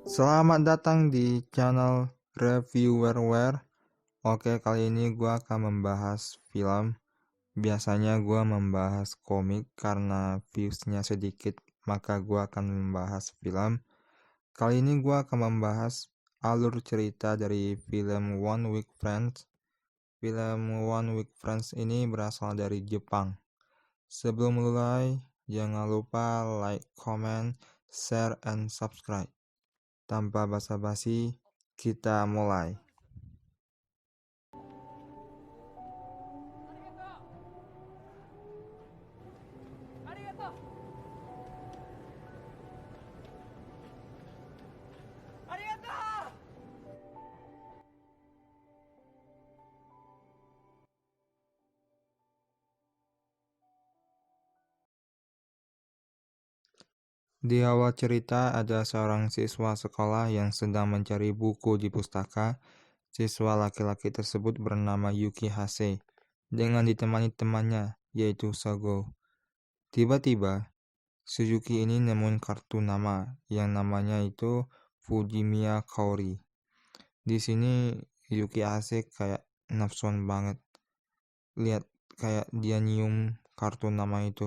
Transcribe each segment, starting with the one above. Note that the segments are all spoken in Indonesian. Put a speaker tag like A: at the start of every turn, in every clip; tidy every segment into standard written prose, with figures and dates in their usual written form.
A: Selamat datang di channel Reviewerware. Oke, kali ini gua akan membahas film. Biasanya gua membahas komik karena viewsnya sedikit, maka gua akan membahas film. Kali ini gua akan membahas alur cerita dari film One Week Friends. Film One Week Friends ini berasal dari Jepang. Sebelum mulai, jangan lupa like, comment, share, and subscribe. Tanpa basa-basi, kita mulai. Di awal cerita ada seorang siswa sekolah yang sedang mencari buku di pustaka. Siswa laki-laki tersebut bernama Yuki Hase dengan ditemani temannya yaitu Sogo. Tiba-tiba, si Yuki ini nemuin kartu nama yang namanya itu Fujimiya Kaori. Di sini Yuki Hase kayak nafsuan banget. Lihat kayak dia nyium kartu nama itu.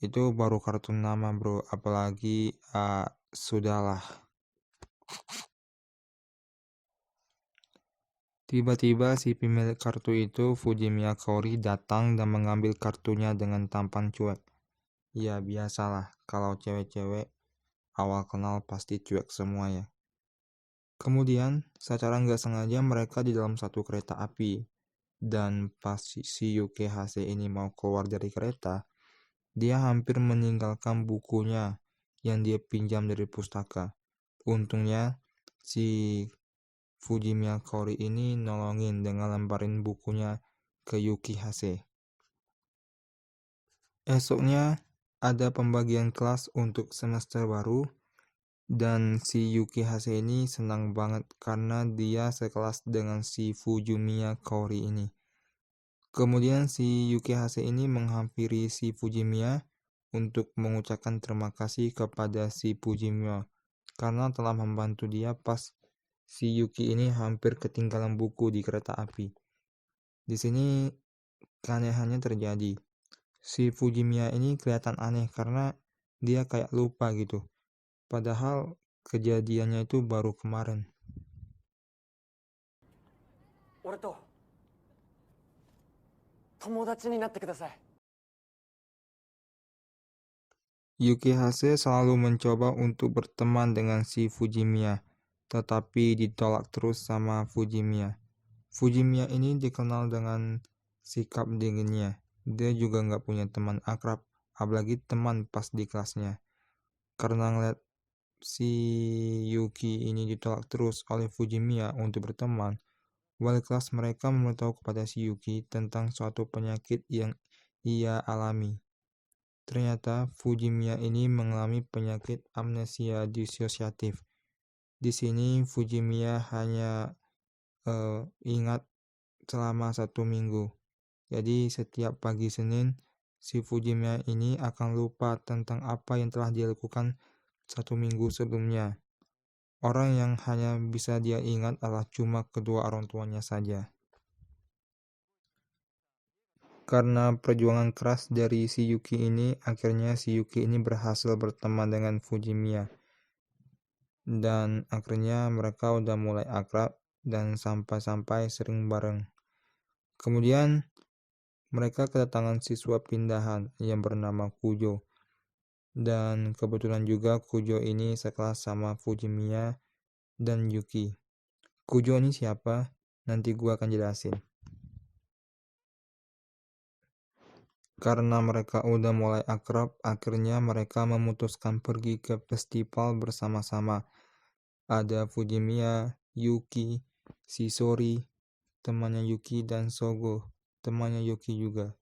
A: Itu baru kartu nama bro, apalagi sudahlah. Tiba-tiba si pemilik kartu itu, Fujimiya Kaori, datang dan mengambil kartunya dengan tampan cuek. Ya biasalah, kalau cewek-cewek awal kenal pasti cuek semua ya. Kemudian, secara nggak sengaja mereka di dalam satu kereta api. Dan pas si Yuki Hase ini mau keluar dari kereta, dia hampir meninggalkan bukunya yang dia pinjam dari pustaka. Untungnya, si Fujimiya Kaori ini nolongin dengan lemparin bukunya ke Yuki Hase. Esoknya, ada pembagian kelas untuk semester baru, dan si Yuki Hase ini senang banget karena dia sekelas dengan si Fujimiya Kaori ini. Kemudian si Yuki Hase ini menghampiri si Fujimiya untuk mengucapkan terima kasih kepada si Fujimiya karena telah membantu dia pas si Yuki ini hampir ketinggalan buku di kereta api. Di sini keanehannya terjadi. Si Fujimiya ini kelihatan aneh karena dia kayak lupa gitu. Padahal kejadiannya itu baru kemarin.
B: 俺と友達になってください。
A: Yuki Hase selalu mencoba untuk berteman dengan si Fujimiya, tetapi ditolak terus sama Fujimiya. Fujimiya ini dikenal dengan sikap dinginnya. Dia juga nggak punya teman akrab, apalagi teman pas di kelasnya. Karena ngeliat si Yuki ini ditolak terus oleh Fujimiya untuk berteman, wali kelas mereka memberitahu kepada si Yuki tentang suatu penyakit yang ia alami. Ternyata Fujimiya ini mengalami penyakit amnesia disosiatif. Di sini Fujimiya hanya ingat selama 1 minggu. Jadi setiap pagi Senin, si Fujimiya ini akan lupa tentang apa yang telah dia lakukan 1 minggu sebelumnya. Orang yang hanya bisa dia ingat adalah cuma kedua orang tuanya saja. Karena perjuangan keras dari si Yuki ini, akhirnya si Yuki ini berhasil berteman dengan Fujimiya. Dan akhirnya mereka udah mulai akrab dan sampai-sampai sering bareng. Kemudian mereka kedatangan siswa pindahan yang bernama Kujo. Dan kebetulan juga Kujo ini sekelas sama Fujimiya dan Yuki. Kujo ini siapa? Nanti gua akan jelasin. Karena mereka udah mulai akrab, akhirnya mereka memutuskan pergi ke festival bersama-sama. Ada Fujimiya, Yuki, Shisori, temannya Yuki, dan Sogo, temannya Yuki juga.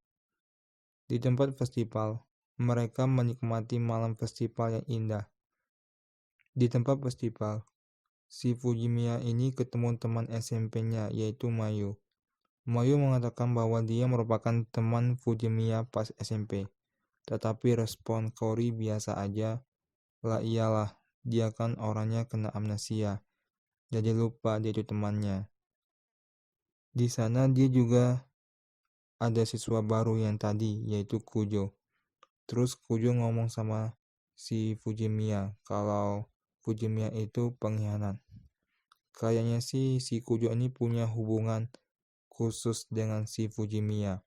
A: Di tempat festival, mereka menikmati malam festival yang indah. Di tempat festival, si Fujimiya ini ketemu teman SMP-nya yaitu Mayu. Mayu mengatakan bahwa dia merupakan teman Fujimiya pas SMP. Tetapi respon Kaori biasa aja. Lah iyalah, dia kan orangnya kena amnesia, jadi lupa dia itu temannya. Di sana dia juga ada siswa baru yang tadi, yaitu Kujo. Terus Kujo ngomong sama si Fujimiya kalau Fujimiya itu pengkhianat. Kayaknya sih si Kujo ini punya hubungan khusus dengan si Fujimiya.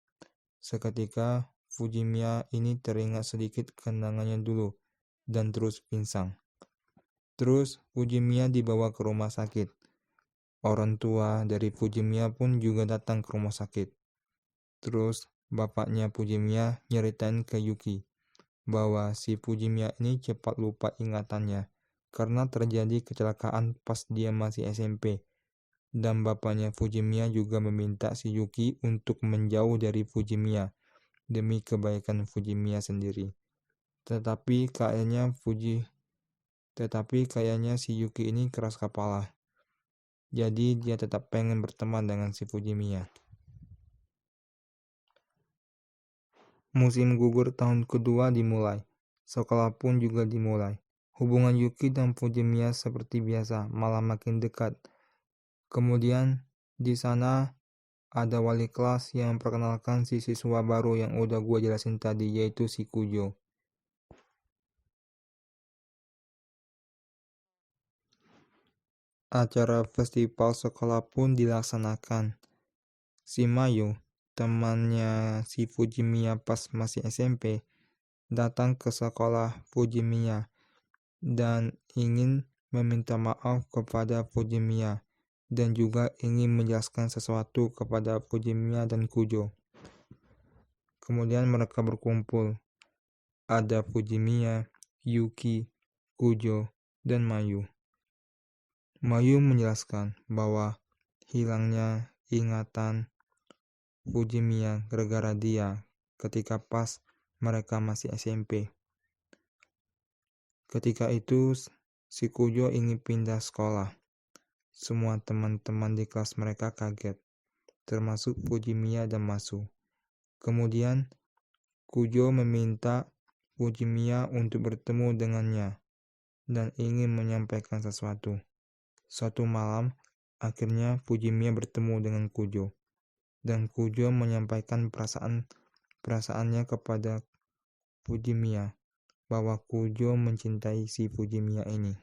A: Seketika Fujimiya ini teringat sedikit kenangannya dulu dan terus pingsan. Terus Fujimiya dibawa ke rumah sakit. Orang tua dari Fujimiya pun juga datang ke rumah sakit. Terus bapaknya Fujimiya nyeritain ke Yuki bahwa si Fujimiya ini cepat lupa ingatannya karena terjadi kecelakaan pas dia masih SMP. Dan bapaknya Fujimiya juga meminta si Yuki untuk menjauh dari Fujimiya demi kebaikan Fujimiya sendiri. Tetapi kayaknya si Yuki ini keras kepala. Jadi dia tetap pengen berteman dengan si Fujimiya. Musim gugur tahun kedua dimulai. Sekolah pun juga dimulai. Hubungan Yuki dan Fujimiya seperti biasa, malah makin dekat. Kemudian di sana ada wali kelas yang memperkenalkan si siswa baru yang udah gua jelasin tadi, yaitu si Kujo. Acara festival sekolah pun dilaksanakan. Si Mayu, temannya si Fujimiya pas masih SMP, datang ke sekolah Fujimiya dan ingin meminta maaf kepada Fujimiya dan juga ingin menjelaskan sesuatu kepada Fujimiya dan Kujo. Kemudian mereka berkumpul. Ada Fujimiya, Yuki, Kujo, dan Mayu. Mayu menjelaskan bahwa hilangnya ingatan Fujimiya gara-gara dia ketika pas mereka masih SMP. Ketika itu si Kujo ingin pindah sekolah. Semua teman-teman di kelas mereka kaget, termasuk Fujimiya dan Masu. Kemudian Kujo meminta Fujimiya untuk bertemu dengannya dan ingin menyampaikan sesuatu. Suatu malam, akhirnya Fujimiya bertemu dengan Kujo, dan Kujo menyampaikan perasaannya kepada Fujimiya, bahwa Kujo mencintai si Fujimiya ini.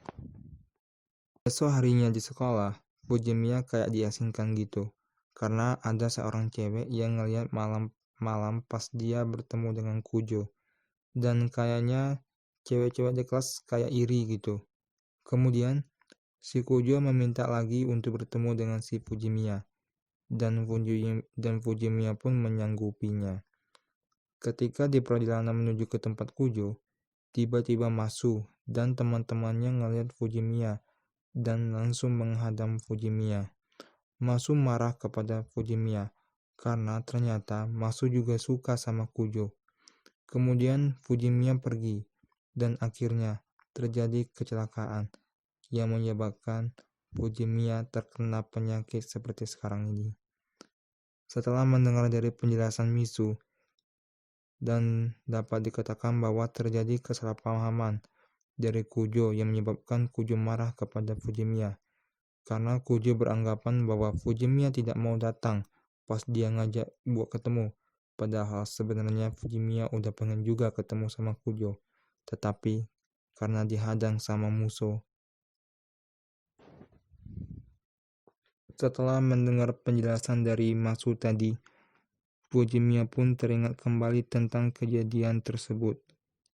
A: Besok harinya di sekolah, Fujimiya kayak diasingkan gitu, karena ada seorang cewek yang ngeliat malam pas dia bertemu dengan Kujo, dan kayaknya cewek-cewek di kelas kayak iri gitu. Kemudian si Kujo meminta lagi untuk bertemu dengan si Fujimiya, dan Fujimiya pun menyanggupinya. Ketika di perjalanan menuju ke tempat Kujo, tiba-tiba Masu dan teman-temannya ngelihat Fujimiya dan langsung menghadang Fujimiya. Masu marah kepada Fujimiya karena ternyata Masu juga suka sama Kujo. Kemudian Fujimiya pergi dan akhirnya terjadi kecelakaan yang menyebabkan Fujimiya terkena penyakit seperti sekarang ini. Setelah mendengar dari penjelasan Misu, dan dapat dikatakan bahwa terjadi kesalahpahaman dari Kujo yang menyebabkan Kujo marah kepada Fujimiya, karena Kujo beranggapan bahwa Fujimiya tidak mau datang pas dia ngajak buat ketemu, padahal sebenarnya Fujimiya udah pengen juga ketemu sama Kujo, tetapi karena dihadang sama musuh. Setelah mendengar penjelasan dari Masu tadi, Fujimiya pun teringat kembali tentang kejadian tersebut,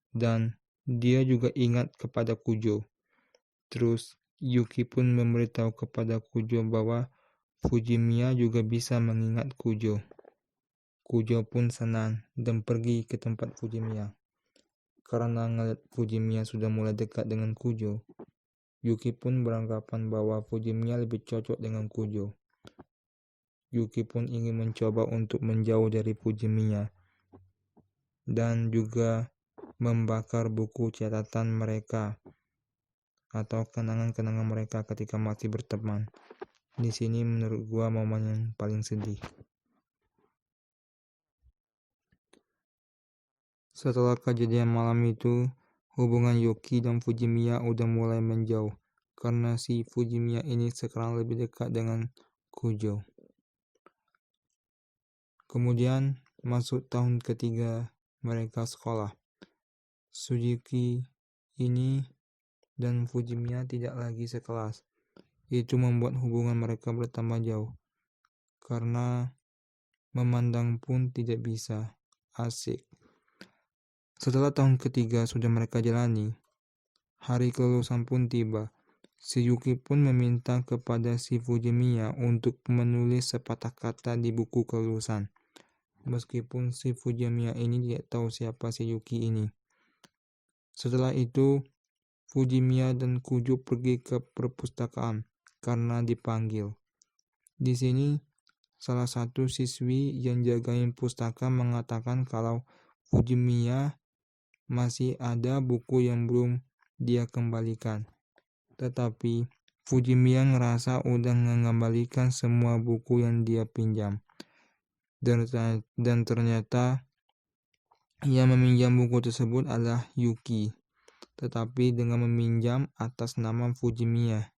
A: dan dia juga ingat kepada Kujo. Terus Yuki pun memberitahu kepada Kujo bahwa Fujimiya juga bisa mengingat Kujo. Kujo pun senang dan pergi ke tempat Fujimiya. Karena ngeliat Fujimiya sudah mulai dekat dengan Kujo, Yuki pun beranggapan bahwa Fujimiya lebih cocok dengan Kujo. Yuki pun ingin mencoba untuk menjauh dari Fujimiya dan juga membakar buku catatan mereka atau kenangan-kenangan mereka ketika masih berteman. Di sini menurut gua momen yang paling sedih. Setelah kejadian malam itu, hubungan Yuki dan Fujimiya udah mulai menjauh karena si Fujimiya ini sekarang lebih dekat dengan Kujo. Kemudian masuk tahun ketiga mereka sekolah. Suzuki ini dan Fujimiya tidak lagi sekelas. Itu membuat hubungan mereka bertambah jauh. Karena memandang pun tidak bisa. Asik. Setelah tahun ketiga sudah mereka jalani, hari kelulusan pun tiba. Si Yuki pun meminta kepada si Fujimiya untuk menulis sepatah kata di buku kelulusan. Meskipun si Fujimiya ini tidak tahu siapa si Yuki ini. Setelah itu, Fujimiya dan Kujo pergi ke perpustakaan karena dipanggil. Di sini, salah satu siswi yang jagain pustaka mengatakan kalau Fujimiya masih ada buku yang belum dia kembalikan. Tetapi Fujimiya ngerasa udah mengembalikan semua buku yang dia pinjam. Dan ternyata yang meminjam buku tersebut adalah Yuki. Tetapi dengan meminjam atas nama Fujimiya.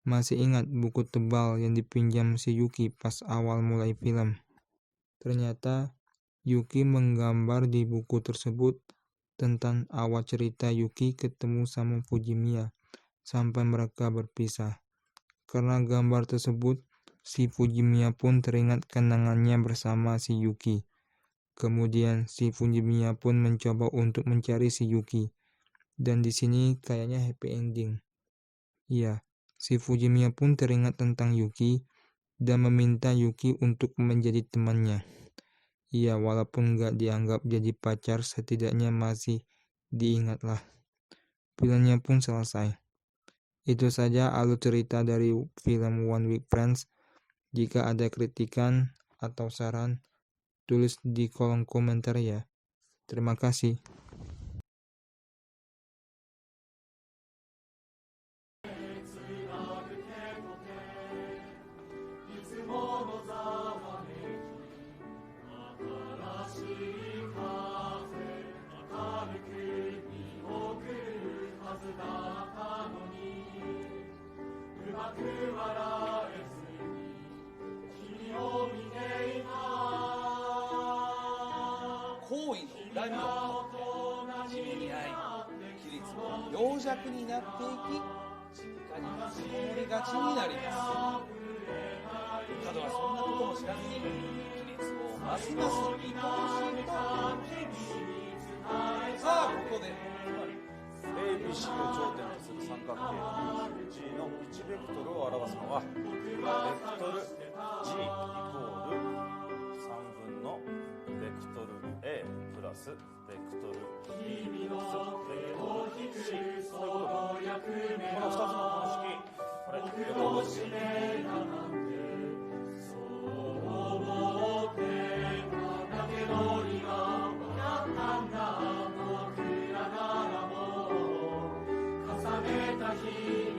A: Masih ingat buku tebal yang dipinjam si Yuki pas awal mulai film? Ternyata Yuki menggambar di buku tersebut tentang awal cerita Yuki ketemu sama Fujimiya sampai mereka berpisah. Karena gambar tersebut, si Fujimiya pun teringat kenangannya bersama si Yuki. Kemudian si Fujimiya pun mencoba untuk mencari si Yuki. Dan di sini kayaknya happy ending. Iya, si Fujimiya pun teringat tentang Yuki dan meminta Yuki untuk menjadi temannya. Iya, walaupun gak dianggap jadi pacar, setidaknya masih diingatlah. Filmnya pun selesai. Itu saja alur cerita dari film One Week Friends. Jika ada kritikan atau saran, tulis di kolom komentar ya. Terima kasih.
C: 行為の恨みを持ってじみに合い規律も病弱になっていき実家に引きこもりがちになります。角はそんなことも知らずに規律をますます愛おしいとさあここで
D: ABC を頂点とする三角形 G の1ベクトルを表すのはベクトル G イコール3分のベクトル A プラスベクトル B プラスベクトル C ということで、この2つの公式、これ横文字
E: 重ねた日